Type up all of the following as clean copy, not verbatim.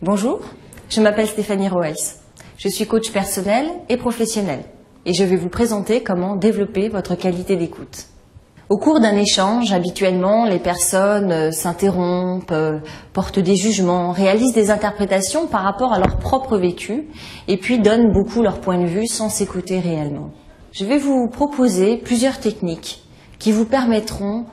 Bonjour, je m'appelle Stéphanie Roels. Je suis coach personnel et professionnel et je vais vous présenter comment développer votre qualité d'écoute. Au cours d'un échange, habituellement, les personnes s'interrompent, portent des jugements, réalisent des interprétations par rapport à leur propre vécu et puis donnent beaucoup leur point de vue sans s'écouter réellement. Je vais vous proposer plusieurs techniques qui vous permettront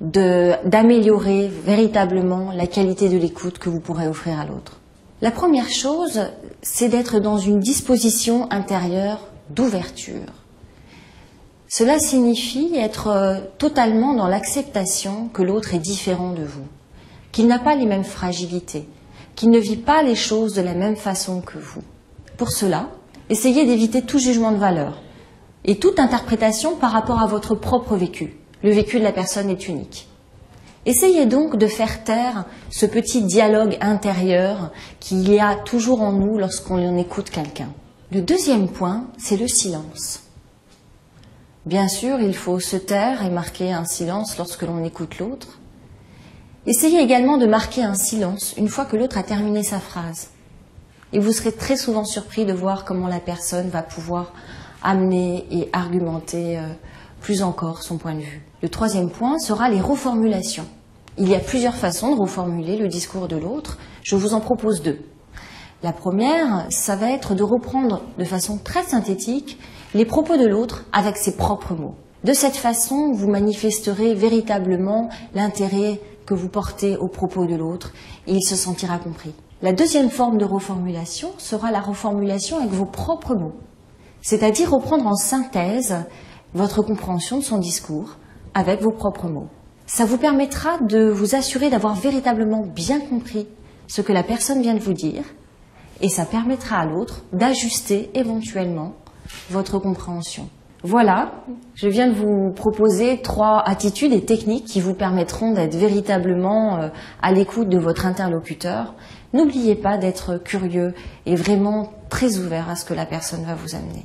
d'améliorer véritablement la qualité de l'écoute que vous pourrez offrir à l'autre. La première chose, c'est d'être dans une disposition intérieure d'ouverture. Cela signifie être totalement dans l'acceptation que l'autre est différent de vous, qu'il n'a pas les mêmes fragilités, qu'il ne vit pas les choses de la même façon que vous. Pour cela, essayez d'éviter tout jugement de valeur et toute interprétation par rapport à votre propre vécu. Le vécu de la personne est unique. Essayez donc de faire taire ce petit dialogue intérieur qu'il y a toujours en nous lorsqu'on écoute quelqu'un. Le deuxième point, c'est le silence. Bien sûr, il faut se taire et marquer un silence lorsque l'on écoute l'autre. Essayez également de marquer un silence une fois que l'autre a terminé sa phrase. Et vous serez très souvent surpris de voir comment la personne va pouvoir amener et argumenter plus encore son point de vue. Le troisième point sera les reformulations. Il y a plusieurs façons de reformuler le discours de l'autre. Je vous en propose deux. La première, ça va être de reprendre de façon très synthétique les propos de l'autre avec ses propres mots. De cette façon, vous manifesterez véritablement l'intérêt que vous portez aux propos de l'autre et il se sentira compris. La deuxième forme de reformulation sera la reformulation avec vos propres mots, c'est-à-dire reprendre en synthèse votre compréhension de son discours avec vos propres mots. Ça vous permettra de vous assurer d'avoir véritablement bien compris ce que la personne vient de vous dire et ça permettra à l'autre d'ajuster éventuellement votre compréhension. Voilà, je viens de vous proposer 3 attitudes et techniques qui vous permettront d'être véritablement à l'écoute de votre interlocuteur. N'oubliez pas d'être curieux et vraiment très ouvert à ce que la personne va vous amener.